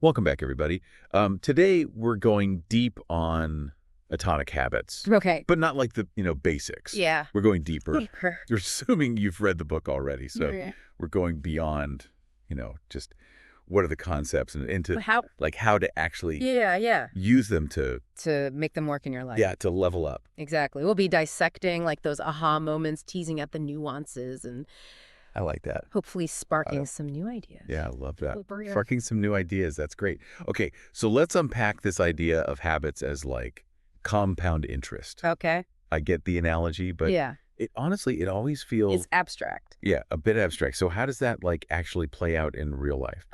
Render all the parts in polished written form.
Welcome back, everybody. Today, we're going deep on atomic habits, Okay. but not like the, basics. Yeah. We're going deeper. Deeper. You're assuming you've read the book already, so Yeah. we're going beyond, just what are the concepts and into How? like how to actually Yeah. use them to, To make them work in your life. yeah, to level up. Exactly. We'll be dissecting like those aha moments, teasing at the nuances, and I like that. hopefully sparking some new ideas. Yeah, I love that. Over Sparking some new ideas. That's great. Okay, so let's unpack this idea of habits as like compound interest. Okay. I get the analogy, but Yeah. it honestly, it always feels, It's abstract. yeah, a bit abstract. So how does that like actually play out in real life?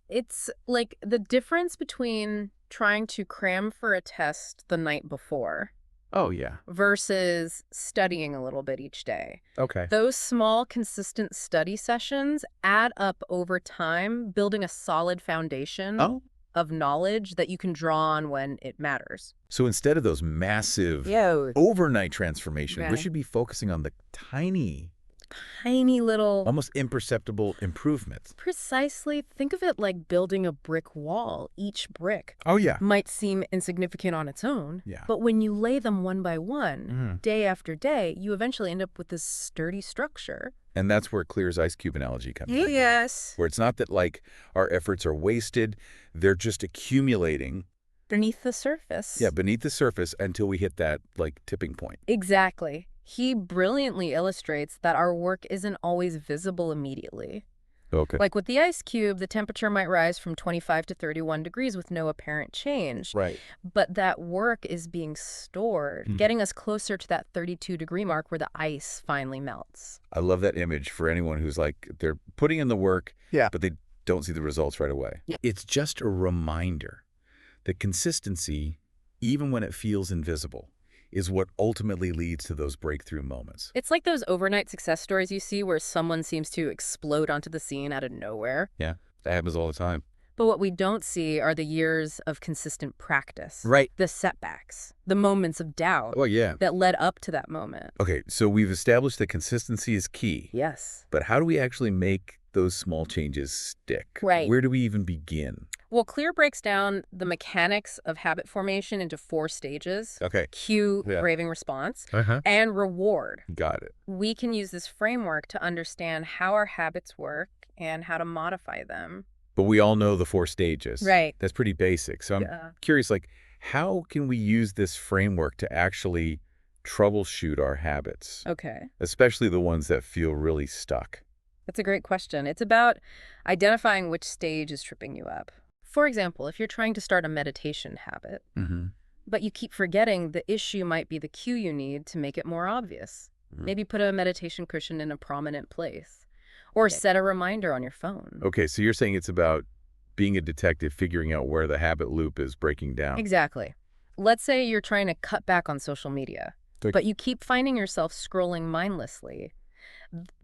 It's like the difference between trying to cram for a test the night before Oh, yeah. versus studying a little bit each day. Okay. Those small, consistent study sessions add up over time, building a solid foundation Oh, of knowledge that you can draw on when it matters. so instead of those massive Yo, overnight transformations, we Right. should be focusing on the tiny, tiny little... almost imperceptible improvements. Precisely. Think of it like building a brick wall. Each brick Oh, yeah. might seem insignificant on its own, Yeah. but when you lay them one by one, Mhm. day after day, you eventually end up with this sturdy structure. And that's where Clear's ice cube analogy comes in. Yes. Where it's not that like our efforts are wasted, they're just accumulating, Beneath the surface. yeah, beneath the surface until we hit that like tipping point. Exactly. He brilliantly illustrates that our work isn't always visible immediately. Okay. Like with the ice cube, the temperature might rise from 25 to 31 degrees with no apparent change. Right. But that work is being stored, getting us closer to that 32-degree mark where the ice finally melts. I love that image for anyone who's like, they're putting in the work, Yeah. but they don't see the results right away. Yeah. It's just a reminder that consistency, even when it feels invisible, is what ultimately leads to those breakthrough moments. It's like those overnight success stories you see where someone seems to explode onto the scene out of nowhere. Yeah, that happens all the time. But what we don't see are the years of consistent practice. Right. The setbacks, the moments of doubt Well, yeah. that led up to that moment. Okay, so we've established that consistency is key. Yes. But how do we actually make those small changes stick? Right. Where do we even begin? Well, Clear breaks down the mechanics of habit formation into 4 stages. Okay. Cue, Yeah. craving response, Uh-huh. and reward. Got it. We can use this framework to understand how our habits work and how to modify them. But we all know the 4 stages. Right. That's pretty basic. So I'm curious, like, how can we use this framework to actually troubleshoot our habits, Okay. especially the ones that feel really stuck? That's a great question. It's about identifying which stage is tripping you up. For example, if you're trying to start a meditation habit, Mm-hmm. but you keep forgetting, the issue might be the cue you need to make it more obvious. Maybe put a meditation cushion in a prominent place, or set a reminder on your phone. Okay, so you're saying it's about being a detective, figuring out where the habit loop is breaking down. Exactly. Let's say you're trying to cut back on social media, Like- but you keep finding yourself scrolling mindlessly.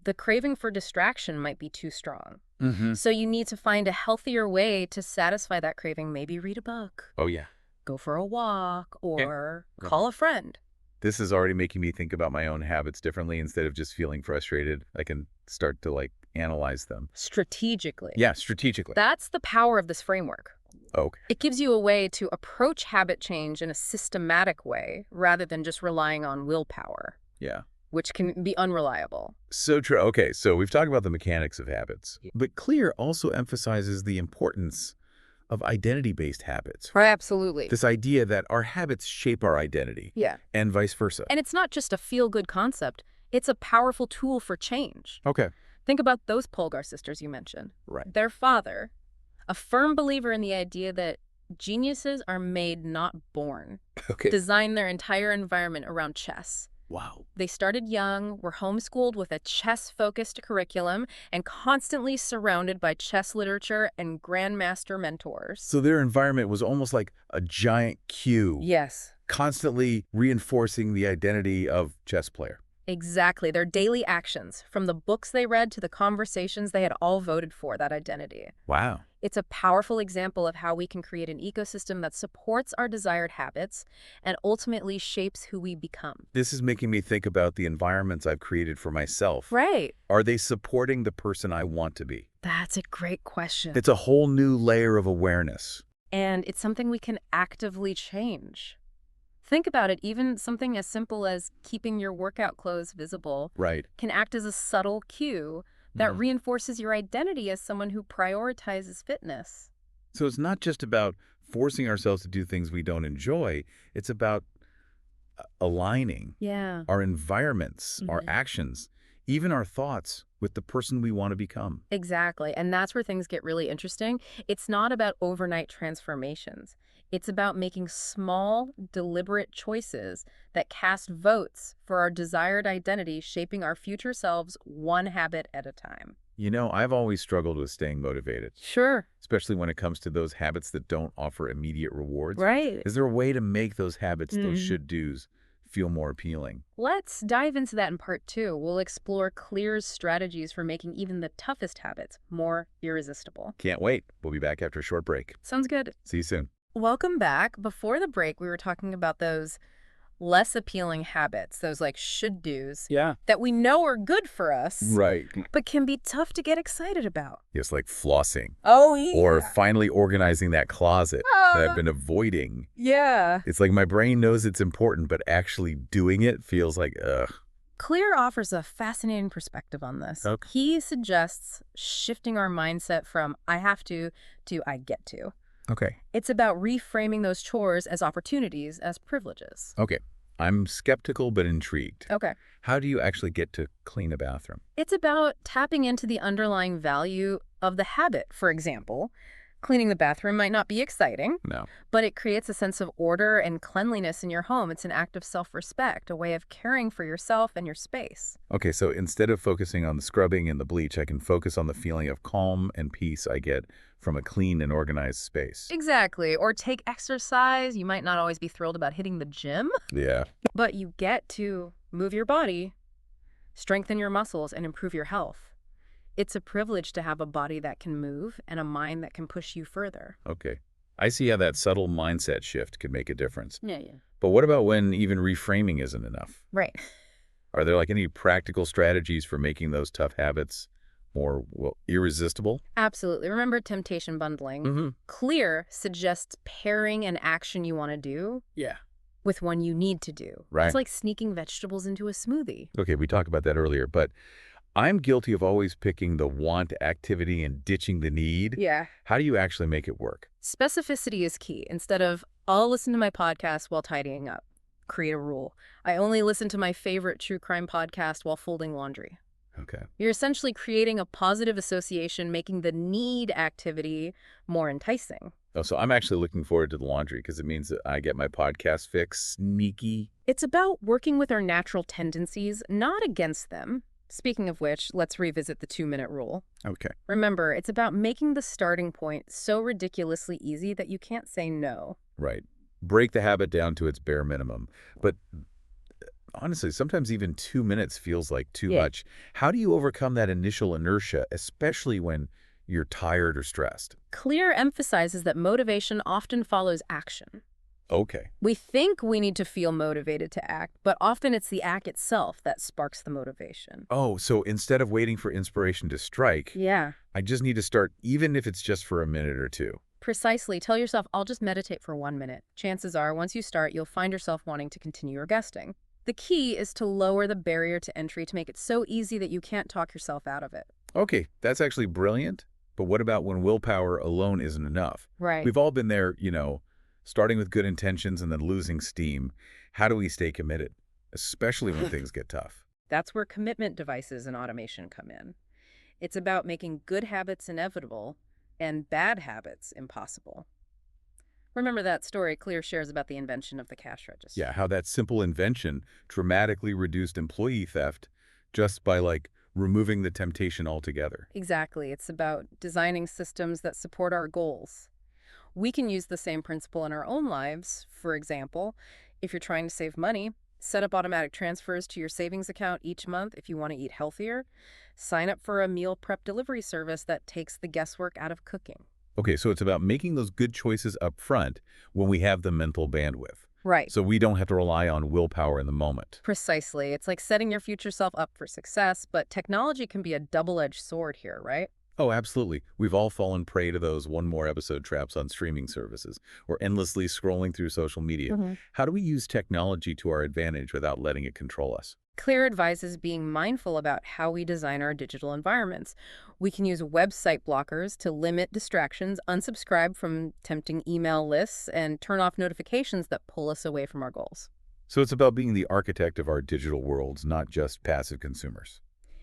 The craving for distraction might be too strong. Mm-hmm. So you need to find a healthier way to satisfy that craving. Maybe read a book, Oh, yeah. go for a walk, or Yeah. call a friend. This is already making me think about my own habits differently. Instead of just feeling frustrated, I can start to, like, analyze them. Strategically. Yeah, strategically. That's the power of this framework. Okay. It gives you a way to approach habit change in a systematic way rather than just relying on willpower, Yeah. which can be unreliable. So true. Okay, so we've talked about the mechanics of habits, but Clear also emphasizes the importance of identity-based habits. Right, absolutely. This idea that our habits shape our identity, Yeah. and vice versa. And it's not just a feel-good concept. It's a powerful tool for change. Okay. Think about those Polgar sisters you mentioned. Right. Their father, a firm believer in the idea that geniuses are made, not born, Okay. designed their entire environment around chess. Wow. They started young, were homeschooled with a chess-focused curriculum, and constantly surrounded by chess literature and grandmaster mentors. So their environment was almost like a giant cue, Yes. constantly reinforcing the identity of chess player. Exactly. Their daily actions, from the books they read to the conversations they had all voted for, that identity. Wow. It's a powerful example of how we can create an ecosystem that supports our desired habits and ultimately shapes who we become. This is making me think about the environments I've created for myself. Right. Are they supporting the person I want to be? That's a great question. It's a whole new layer of awareness. And it's something we can actively change. Think about it, even something as simple as keeping your workout clothes visible Right. can act as a subtle cue that reinforces your identity as someone who prioritizes fitness. So it's not just about forcing ourselves to do things we don't enjoy. It's about aligning Yeah. our environments, our actions, even our thoughts with the person we want to become. Exactly. And that's where things get really interesting. It's not about overnight transformations. It's about making small, deliberate choices that cast votes for our desired identity, shaping our future selves one habit at a time. You know, I've always struggled with staying motivated, Sure. especially when it comes to those habits that don't offer immediate rewards. Right. Is there a way to make those habits, those should-dos, feel more appealing? Let's dive into that in part 2. We'll explore Clear's strategies for making even the toughest habits more irresistible. Can't wait. We'll be back after a short break. Sounds good. See you soon. Welcome back. Before the break, we were talking about those less appealing habits, those like should-dos, Yeah. that we know are good for us, Right. but can be tough to get excited about. Yes, like flossing. Oh, yeah. Or finally organizing that closet that I've been avoiding. Yeah. It's like my brain knows it's important, but actually doing it feels like, ugh. Clear offers a fascinating perspective on this. Okay. He suggests shifting our mindset from I have to I get to. Okay. It's about reframing those chores as opportunities, as privileges. Okay. I'm skeptical but intrigued. Okay. How do you actually get to clean a bathroom? It's about tapping into the underlying value of the habit. For example, cleaning the bathroom might not be exciting, No. but it creates a sense of order and cleanliness in your home. It's an act of self-respect, a way of caring for yourself and your space. Okay, so instead of focusing on the scrubbing and the bleach, I can focus on the feeling of calm and peace I get from a clean and organized space. Exactly. Or take exercise. You might not always be thrilled about hitting the gym, Yeah. but you get to move your body, strengthen your muscles, and improve your health. It's a privilege to have a body that can move and a mind that can push you further. Okay. I see how that subtle mindset shift could make a difference. Yeah. But what about when even reframing isn't enough? Right. Are there like any practical strategies for making those tough habits more, well, irresistible? Absolutely. Remember temptation bundling? Clear suggests pairing an action you want to do Yeah. with one you need to do. Right. It's like sneaking vegetables into a smoothie. Okay, we talked about that earlier, but I'm guilty of always picking the want activity and ditching the need. Yeah. How do you actually make it work? Specificity is key. Instead of, I'll listen to my podcast while tidying up, create a rule. I only listen to my favorite true crime podcast while folding laundry. Okay. You're essentially creating a positive association, making the need activity more enticing. Oh, so I'm actually looking forward to the laundry because it means that I get my podcast fix. Sneaky. It's about working with our natural tendencies, not against them. Speaking of which, let's revisit the 2-minute rule. Okay. Remember, it's about making the starting point so ridiculously easy that you can't say no. Right. Break the habit down to its bare minimum. But honestly, sometimes even 2 minutes feels like too much. How do you overcome that initial inertia, especially when you're tired or stressed? Clear emphasizes that motivation often follows action. Okay. We think we need to feel motivated to act, but often it's the act itself that sparks the motivation. Oh, so instead of waiting for inspiration to strike, Yeah. I just need to start, even if it's just for a minute or two. Precisely. Tell yourself, I'll just meditate for 1 minute. Chances are, once you start, you'll find yourself wanting to continue your guesting. The key is to lower the barrier to entry to make it so easy that you can't talk yourself out of it. Okay, that's actually brilliant. But what about when willpower alone isn't enough? Right. We've all been there, starting with good intentions and then losing steam. How do we stay committed, especially when things get tough? That's where commitment devices and automation come in. It's about making good habits inevitable and bad habits impossible. Remember that story Clear shares about the invention of the cash register? Yeah, how that simple invention dramatically reduced employee theft just by, removing the temptation altogether. Exactly. It's about designing systems that support our goals. We can use the same principle in our own lives. For example, if you're trying to save money, Set up automatic transfers to your savings account each month if you want to eat healthier. Sign up for a meal prep delivery service that takes the guesswork out of cooking. Okay, so it's about making those good choices up front when we have the mental bandwidth. Right. So we don't have to rely on willpower in the moment. Precisely. It's like setting your future self up for success, but technology can be a double-edged sword here, right? Oh, absolutely. We've all fallen prey to those one more episode traps on streaming services or endlessly scrolling through social media. How do we use technology to our advantage without letting it control us? Clear advises being mindful about how we design our digital environments. We can use website blockers to limit distractions, unsubscribe from tempting email lists, and turn off notifications that pull us away from our goals. So it's about being the architect of our digital worlds, not just passive consumers.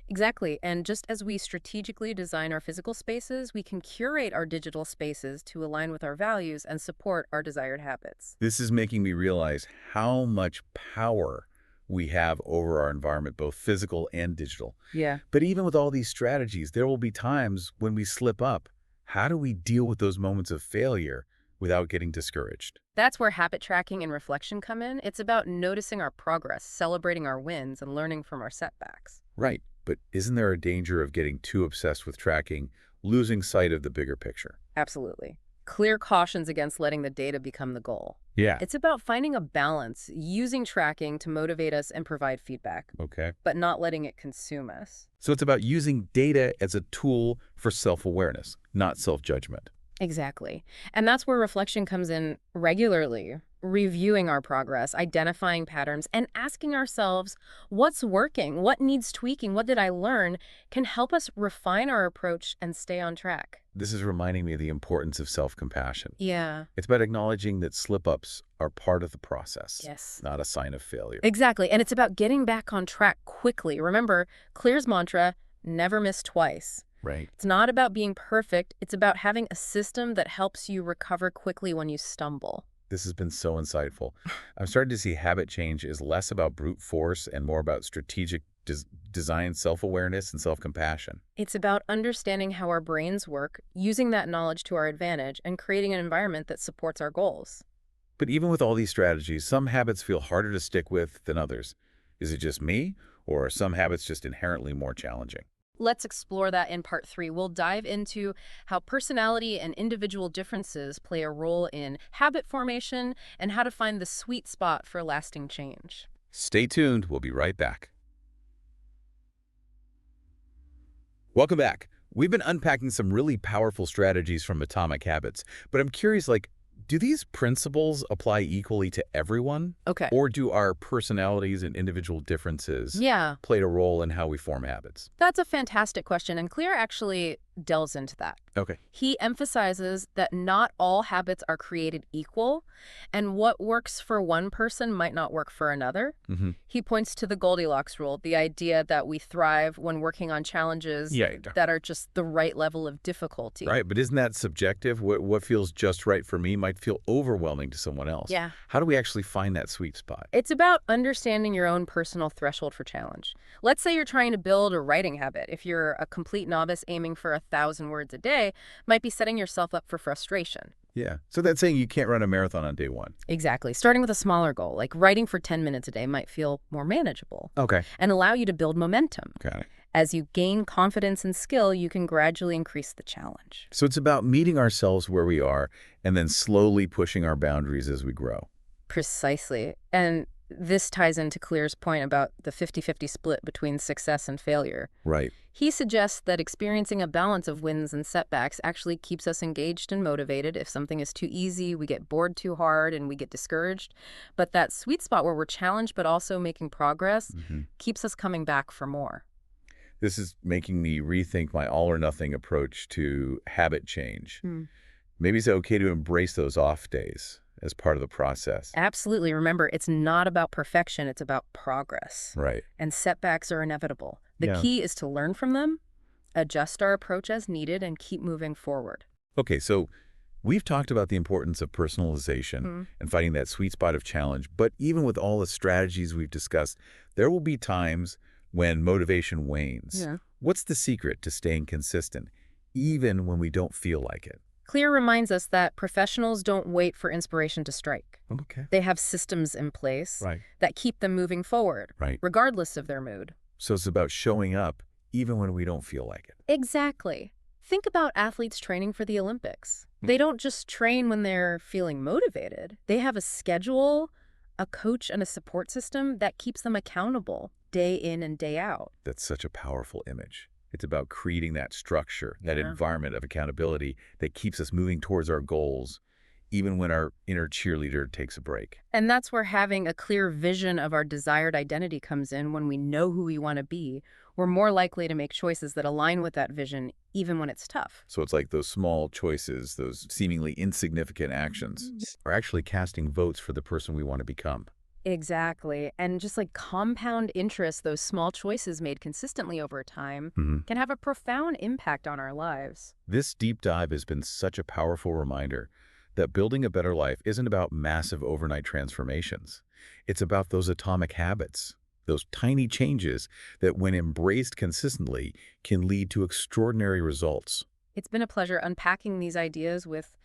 Exactly. And just as we strategically design our physical spaces, we can curate our digital spaces to align with our values and support our desired habits. This is making me realize how much power we have over our environment, both physical and digital. Yeah. But even with all these strategies, there will be times when we slip up. How do we deal with those moments of failure without getting discouraged? That's where habit tracking and reflection come in. It's about noticing our progress, celebrating our wins, and learning from our setbacks. Right. But isn't there a danger of getting too obsessed with tracking, losing sight of the bigger picture? Absolutely. Clear cautions against letting the data become the goal. Yeah. It's about finding a balance, using tracking to motivate us and provide feedback, Okay. but not letting it consume us. So it's about using data as a tool for self-awareness, not self-judgment. Exactly. And that's where reflection comes in regularly, reviewing our progress, identifying patterns, and asking ourselves what's working, what needs tweaking, what did I learn, can help us refine our approach and stay on track. This is reminding me of the importance of self-compassion. Yeah. It's about acknowledging that slip-ups are part of the process, Yes. not a sign of failure. Exactly. And it's about getting back on track quickly. Remember, Clear's mantra, never miss twice. Right. It's not about being perfect. It's about having a system that helps you recover quickly when you stumble. This has been so insightful. I'm starting to see habit change is less about brute force and more about strategic design, self-awareness, and self-compassion. It's about understanding how our brains work, using that knowledge to our advantage, and creating an environment that supports our goals. But even with all these strategies, some habits feel harder to stick with than others. Is it just me, or are some habits just inherently more challenging? Let's explore that in part 3. We'll dive into how personality and individual differences play a role in habit formation and how to find the sweet spot for lasting change. Stay tuned. We'll be right back. Welcome back. We've been unpacking some really powerful strategies from Atomic Habits, but I'm curious, do these principles apply equally to everyone? Okay. Or do our personalities and individual differences Yeah, play a role in how we form habits? that's a fantastic question, and Clear actually delves into that. Okay. He emphasizes that not all habits are created equal, and what works for one person might not work for another. Mm-hmm. He points to the Goldilocks rule, the idea that we thrive when working on challenges Yeah. that are just the right level of difficulty. Right, but isn't that subjective? What feels just right for me might feel overwhelming to someone else. Yeah. How do we actually find that sweet spot? It's about understanding your own personal threshold for challenge. Let's say you're trying to build a writing habit. If you're a complete novice aiming for 1,000 words a day, might be setting yourself up for frustration. Yeah. So that's saying you can't run a marathon on day one. Exactly. Starting with a smaller goal, like writing for 10 minutes a day, might feel more manageable Okay. and allow you to build momentum. Got it. As you gain confidence and skill, you can gradually increase the challenge. So it's about meeting ourselves where we are and then slowly pushing our boundaries as we grow. Precisely. And this ties into Clear's point about the 50-50 split between success and failure. Right. He suggests that experiencing a balance of wins and setbacks actually keeps us engaged and motivated. If something is too easy, we get bored too hard and we get discouraged. But that sweet spot where we're challenged but also making progress keeps us coming back for more. This is making me rethink my all-or-nothing approach to habit change. Maybe it's okay to embrace those off days as part of the process. Absolutely. Remember, it's not about perfection, it's about progress. Right. And setbacks are inevitable. The Yeah. key is to learn from them, adjust our approach as needed, and keep moving forward. Okay, so we've talked about the importance of personalization and finding that sweet spot of challenge, but even with all the strategies we've discussed, there will be times when motivation wanes. Yeah. What's the secret to staying consistent, even when we don't feel like it? Clear reminds us that professionals don't wait for inspiration to strike. Okay. They have systems in place Right. that keep them moving forward, Right. regardless of their mood. So it's about showing up even when we don't feel like it. Exactly. Think about athletes training for the Olympics. They don't just train when they're feeling motivated. They have a schedule, a coach, and a support system that keeps them accountable day in and day out. That's such a powerful image. It's about creating that structure, that Yeah. environment of accountability that keeps us moving towards our goals, even when our inner cheerleader takes a break. And that's where having a clear vision of our desired identity comes in. When we know who we want to be, we're more likely to make choices that align with that vision, even when it's tough. So it's like those small choices, those seemingly insignificant actions, are actually casting votes for the person we want to become. Exactly. And just like compound interest, those small choices made consistently over time can have a profound impact on our lives. This deep dive has been such a powerful reminder that building a better life isn't about massive overnight transformations. It's about those atomic habits, those tiny changes that, when embraced consistently, can lead to extraordinary results. It's been a pleasure unpacking these ideas with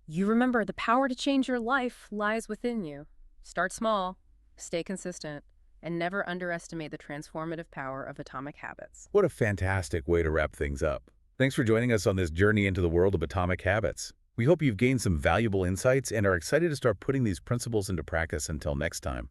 you. Remember, the power to change your life lies within you. Start small, stay consistent, and never underestimate the transformative power of atomic habits. What a fantastic way to wrap things up. Thanks for joining us on this journey into the world of atomic habits. We hope you've gained some valuable insights and are excited to start putting these principles into practice. Until next time.